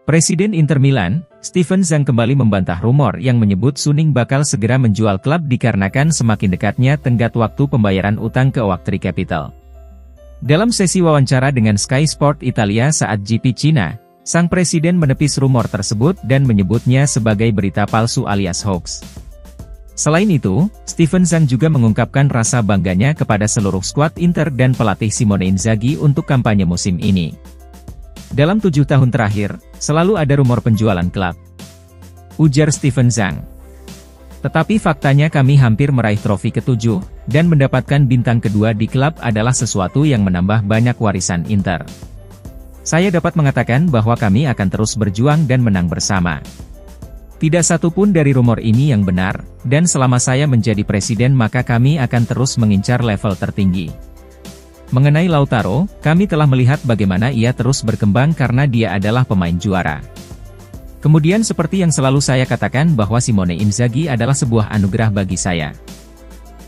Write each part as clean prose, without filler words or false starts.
Presiden Inter Milan, Steven Zhang kembali membantah rumor yang menyebut Suning bakal segera menjual klub dikarenakan semakin dekatnya tenggat waktu pembayaran utang ke Oaktree Capital. Dalam sesi wawancara dengan Sky Sport Italia saat GP Cina, sang presiden menepis rumor tersebut dan menyebutnya sebagai berita palsu alias hoax. Selain itu, Steven Zhang juga mengungkapkan rasa bangganya kepada seluruh skuad Inter dan pelatih Simone Inzaghi untuk kampanye musim ini. Dalam 7 tahun terakhir, selalu ada rumor penjualan klub, ujar Steven Zhang. Tetapi faktanya kami hampir meraih trofi ke-7, dan mendapatkan bintang kedua di klub adalah sesuatu yang menambah banyak warisan Inter. Saya dapat mengatakan bahwa kami akan terus berjuang dan menang bersama. Tidak satu pun dari rumor ini yang benar, dan selama saya menjadi presiden maka kami akan terus mengincar level tertinggi. Mengenai Lautaro, kami telah melihat bagaimana ia terus berkembang karena dia adalah pemain juara. Kemudian seperti yang selalu saya katakan bahwa Simone Inzaghi adalah sebuah anugerah bagi saya.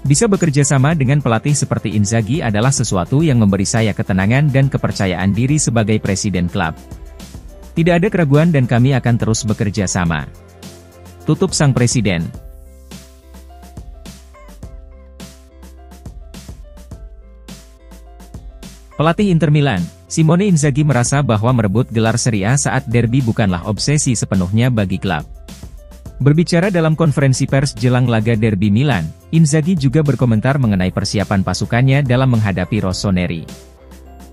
Bisa bekerja sama dengan pelatih seperti Inzaghi adalah sesuatu yang memberi saya ketenangan dan kepercayaan diri sebagai presiden klub. Tidak ada keraguan dan kami akan terus bekerja sama, tutup sang presiden. Pelatih Inter Milan, Simone Inzaghi merasa bahwa merebut gelar Serie A saat derby bukanlah obsesi sepenuhnya bagi klub. Berbicara dalam konferensi pers jelang laga derby Milan, Inzaghi juga berkomentar mengenai persiapan pasukannya dalam menghadapi Rossoneri.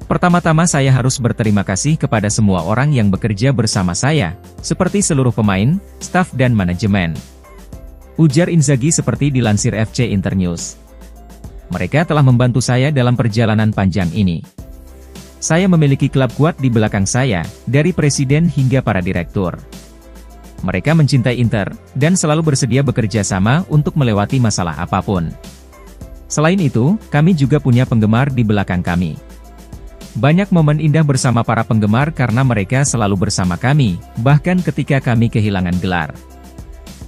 Pertama-tama saya harus berterima kasih kepada semua orang yang bekerja bersama saya, seperti seluruh pemain, staf dan manajemen, ujar Inzaghi seperti dilansir FC Internews. Mereka telah membantu saya dalam perjalanan panjang ini. Saya memiliki klub kuat di belakang saya, dari presiden hingga para direktur. Mereka mencintai Inter, dan selalu bersedia bekerja sama untuk melewati masalah apapun. Selain itu, kami juga punya penggemar di belakang kami. Banyak momen indah bersama para penggemar karena mereka selalu bersama kami, bahkan ketika kami kehilangan gelar.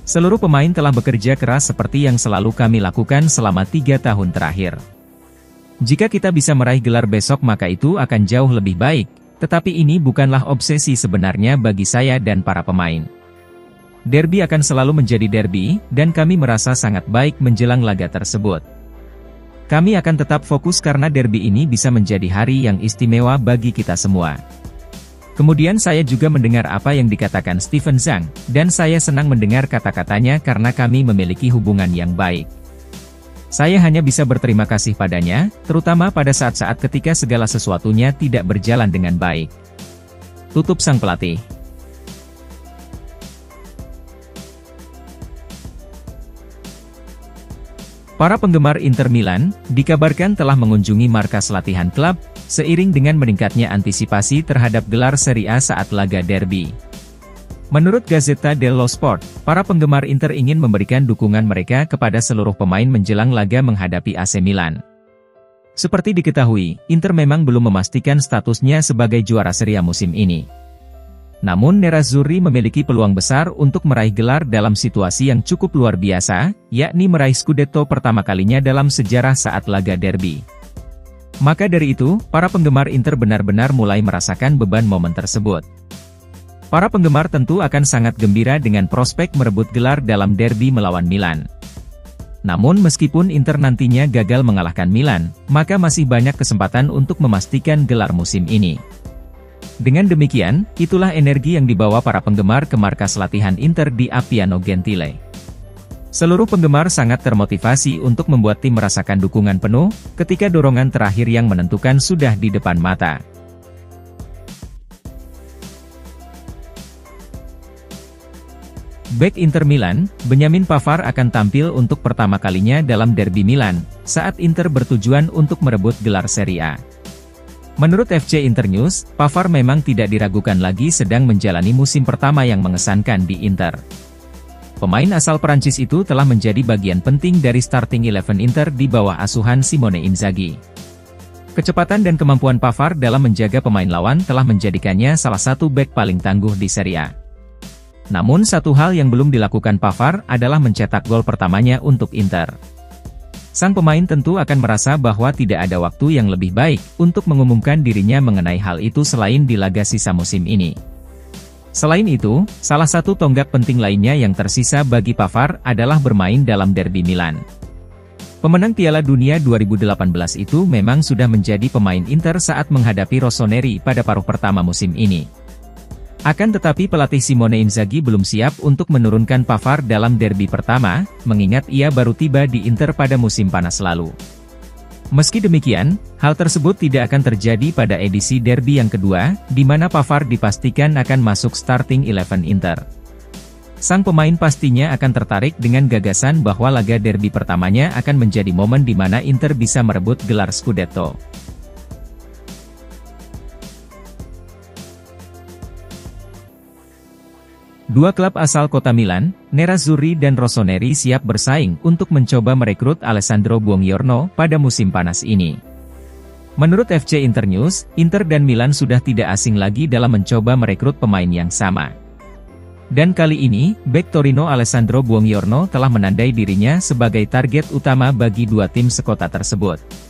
Seluruh pemain telah bekerja keras seperti yang selalu kami lakukan selama 3 tahun terakhir. Jika kita bisa meraih gelar besok maka itu akan jauh lebih baik, tetapi ini bukanlah obsesi sebenarnya bagi saya dan para pemain. Derby akan selalu menjadi derby, dan kami merasa sangat baik menjelang laga tersebut. Kami akan tetap fokus karena derby ini bisa menjadi hari yang istimewa bagi kita semua. Kemudian saya juga mendengar apa yang dikatakan Steven Zhang, dan saya senang mendengar kata-katanya karena kami memiliki hubungan yang baik. Saya hanya bisa berterima kasih padanya, terutama pada saat-saat ketika segala sesuatunya tidak berjalan dengan baik, tutup sang pelatih. Para penggemar Inter Milan, dikabarkan telah mengunjungi markas latihan klub, seiring dengan meningkatnya antisipasi terhadap gelar Serie A saat laga derby. Menurut Gazzetta dello Sport, para penggemar Inter ingin memberikan dukungan mereka kepada seluruh pemain menjelang laga menghadapi AC Milan. Seperti diketahui, Inter memang belum memastikan statusnya sebagai juara Serie A musim ini. Namun Nerazzurri memiliki peluang besar untuk meraih gelar dalam situasi yang cukup luar biasa, yakni meraih Scudetto pertama kalinya dalam sejarah saat laga derby. Maka dari itu, para penggemar Inter benar-benar mulai merasakan beban momen tersebut. Para penggemar tentu akan sangat gembira dengan prospek merebut gelar dalam derby melawan Milan. Namun meskipun Inter nantinya gagal mengalahkan Milan, maka masih banyak kesempatan untuk memastikan gelar musim ini. Dengan demikian, itulah energi yang dibawa para penggemar ke markas latihan Inter di Appiano Gentile. Seluruh penggemar sangat termotivasi untuk membuat tim merasakan dukungan penuh, ketika dorongan terakhir yang menentukan sudah di depan mata. Bek Inter Milan, Benjamin Pavard akan tampil untuk pertama kalinya dalam derby Milan, saat Inter bertujuan untuk merebut gelar Serie A. Menurut FC Internews, Pavard memang tidak diragukan lagi sedang menjalani musim pertama yang mengesankan di Inter. Pemain asal Prancis itu telah menjadi bagian penting dari starting 11 Inter di bawah asuhan Simone Inzaghi. Kecepatan dan kemampuan Pavard dalam menjaga pemain lawan telah menjadikannya salah satu bek paling tangguh di Serie A. Namun satu hal yang belum dilakukan Pavard adalah mencetak gol pertamanya untuk Inter. Sang pemain tentu akan merasa bahwa tidak ada waktu yang lebih baik untuk mengumumkan dirinya mengenai hal itu selain di laga sisa musim ini. Selain itu, salah satu tonggak penting lainnya yang tersisa bagi Pavard adalah bermain dalam Derby Milan. Pemenang Piala Dunia 2018 itu memang sudah menjadi pemain Inter saat menghadapi Rossoneri pada paruh pertama musim ini. Akan tetapi pelatih Simone Inzaghi belum siap untuk menurunkan Pavard dalam derby pertama, mengingat ia baru tiba di Inter pada musim panas lalu. Meski demikian, hal tersebut tidak akan terjadi pada edisi derby yang kedua, di mana Pavard dipastikan akan masuk starting 11 Inter. Sang pemain pastinya akan tertarik dengan gagasan bahwa laga derby pertamanya akan menjadi momen di mana Inter bisa merebut gelar Scudetto. Dua klub asal kota Milan, Nerazzurri dan Rossoneri siap bersaing untuk mencoba merekrut Alessandro Buongiorno pada musim panas ini. Menurut FC Internews, Inter dan Milan sudah tidak asing lagi dalam mencoba merekrut pemain yang sama. Dan kali ini, bek Torino Alessandro Buongiorno telah menandai dirinya sebagai target utama bagi dua tim sekota tersebut.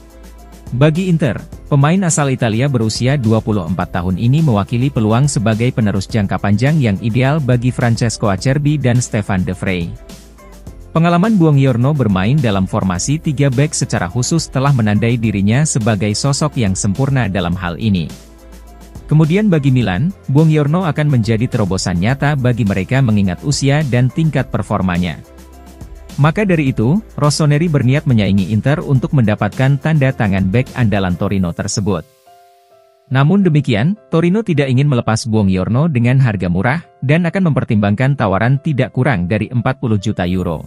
Bagi Inter, pemain asal Italia berusia 24 tahun ini mewakili peluang sebagai penerus jangka panjang yang ideal bagi Francesco Acerbi dan Stefan De Vrij. Pengalaman Buongiorno bermain dalam formasi 3 bek secara khusus telah menandai dirinya sebagai sosok yang sempurna dalam hal ini. Kemudian bagi Milan, Buongiorno akan menjadi terobosan nyata bagi mereka mengingat usia dan tingkat performanya. Maka dari itu, Rossoneri berniat menyaingi Inter untuk mendapatkan tanda tangan bek andalan Torino tersebut. Namun demikian, Torino tidak ingin melepas Buongiorno dengan harga murah, dan akan mempertimbangkan tawaran tidak kurang dari 40 juta euro.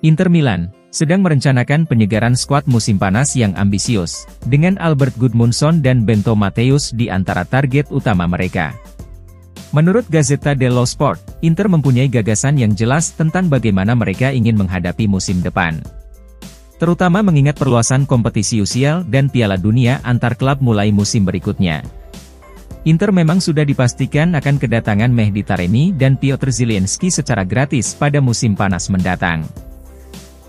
Inter Milan sedang merencanakan penyegaran skuad musim panas yang ambisius, dengan Albert Gudmundsson dan Bento Mattheus di antara target utama mereka. Menurut Gazzetta dello Sport, Inter mempunyai gagasan yang jelas tentang bagaimana mereka ingin menghadapi musim depan. Terutama mengingat perluasan kompetisi UCL dan Piala Dunia antar klub mulai musim berikutnya. Inter memang sudah dipastikan akan kedatangan Mehdi Taremi dan Piotr Zielinski secara gratis pada musim panas mendatang.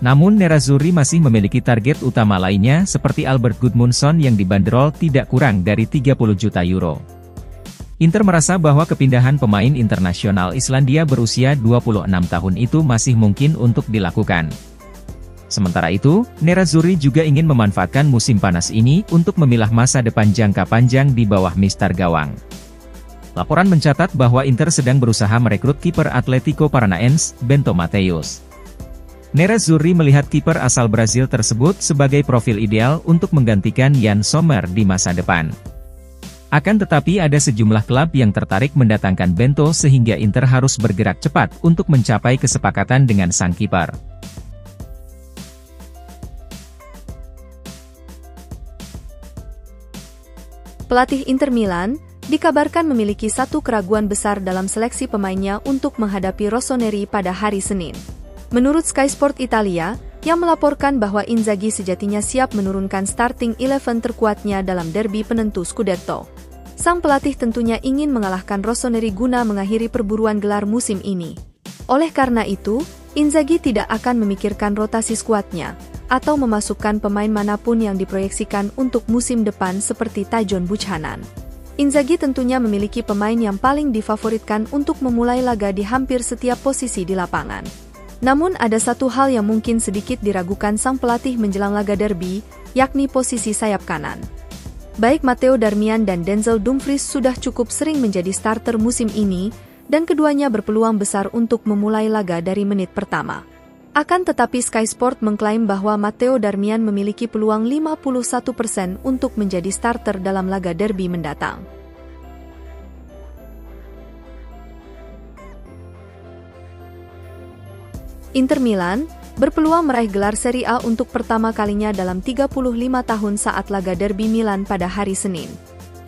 Namun Nerazzurri masih memiliki target utama lainnya seperti Albert Gudmundsson yang dibanderol tidak kurang dari 30 juta euro. Inter merasa bahwa kepindahan pemain internasional Islandia berusia 26 tahun itu masih mungkin untuk dilakukan. Sementara itu, Nerazzurri juga ingin memanfaatkan musim panas ini untuk memilah masa depan jangka panjang di bawah Mister Gawang. Laporan mencatat bahwa Inter sedang berusaha merekrut kiper Atletico Paranaense, Bento Mattheus. Nerazzurri melihat kiper asal Brasil tersebut sebagai profil ideal untuk menggantikan Jan Sommer di masa depan. Akan tetapi ada sejumlah klub yang tertarik mendatangkan Bento sehingga Inter harus bergerak cepat untuk mencapai kesepakatan dengan sang kiper. Pelatih Inter Milan dikabarkan memiliki satu keraguan besar dalam seleksi pemainnya untuk menghadapi Rossoneri pada hari Senin. Menurut Sky Sport Italia, yang melaporkan bahwa Inzaghi sejatinya siap menurunkan starting 11 terkuatnya dalam derby penentu Scudetto. Sang pelatih tentunya ingin mengalahkan Rossoneri guna mengakhiri perburuan gelar musim ini. Oleh karena itu, Inzaghi tidak akan memikirkan rotasi skuadnya, atau memasukkan pemain manapun yang diproyeksikan untuk musim depan seperti Tajon Buchanan. Inzaghi tentunya memiliki pemain yang paling difavoritkan untuk memulai laga di hampir setiap posisi di lapangan. Namun ada satu hal yang mungkin sedikit diragukan sang pelatih menjelang laga derby, yakni posisi sayap kanan. Baik Matteo Darmian dan Denzel Dumfries sudah cukup sering menjadi starter musim ini, dan keduanya berpeluang besar untuk memulai laga dari menit pertama. Akan tetapi Sky Sport mengklaim bahwa Matteo Darmian memiliki peluang 51% untuk menjadi starter dalam laga derby mendatang. Inter Milan berpeluang meraih gelar Serie A untuk pertama kalinya dalam 35 tahun saat laga derby Milan pada hari Senin.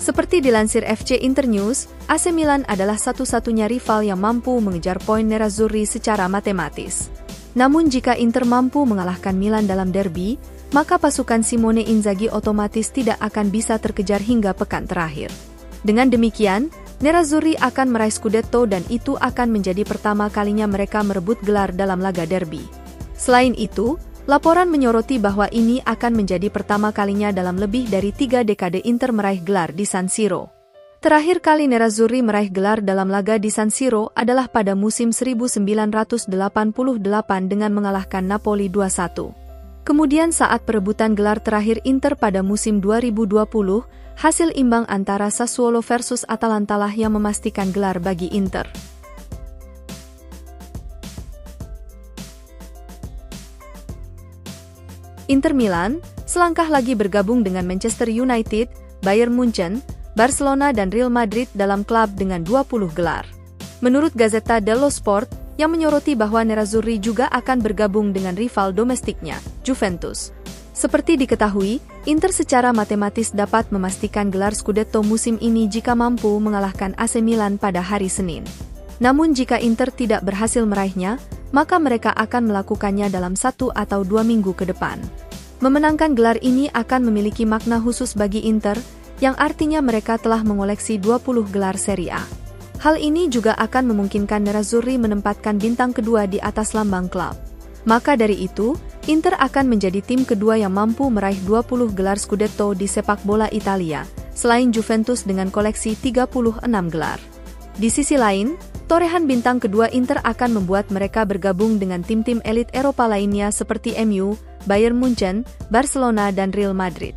Seperti dilansir FC Internews, AC Milan adalah satu-satunya rival yang mampu mengejar poin Nerazzurri secara matematis. Namun jika Inter mampu mengalahkan Milan dalam derby, maka pasukan Simone Inzaghi otomatis tidak akan bisa terkejar hingga pekan terakhir. Dengan demikian, Nerazzurri akan meraih Scudetto dan itu akan menjadi pertama kalinya mereka merebut gelar dalam laga derby. Selain itu, Laporan menyoroti bahwa ini akan menjadi pertama kalinya dalam lebih dari 3 dekade Inter meraih gelar di San Siro. Terakhir kali Nerazzurri meraih gelar dalam laga di San Siro adalah pada musim 1988 dengan mengalahkan Napoli 2-1. Kemudian saat perebutan gelar terakhir Inter pada musim 2020, hasil imbang antara Sassuolo versus Atalanta lah yang memastikan gelar bagi Inter. Inter Milan, selangkah lagi bergabung dengan Manchester United, Bayern Munchen, Barcelona dan Real Madrid dalam klub dengan 20 gelar. Menurut Gazzetta dello Sport, yang menyoroti bahwa Nerazzurri juga akan bergabung dengan rival domestiknya, Juventus. Seperti diketahui, Inter secara matematis dapat memastikan gelar Scudetto musim ini jika mampu mengalahkan AC Milan pada hari Senin. Namun jika Inter tidak berhasil meraihnya, maka mereka akan melakukannya dalam 1 atau 2 minggu ke depan. Memenangkan gelar ini akan memiliki makna khusus bagi Inter, yang artinya mereka telah mengoleksi 20 gelar Serie A. Hal ini juga akan memungkinkan Nerazzurri menempatkan bintang kedua di atas lambang klub. Maka dari itu, Inter akan menjadi tim kedua yang mampu meraih 20 gelar Scudetto di sepak bola Italia, selain Juventus dengan koleksi 36 gelar. Di sisi lain, torehan bintang kedua Inter akan membuat mereka bergabung dengan tim-tim elit Eropa lainnya seperti MU, Bayern Munchen, Barcelona dan Real Madrid.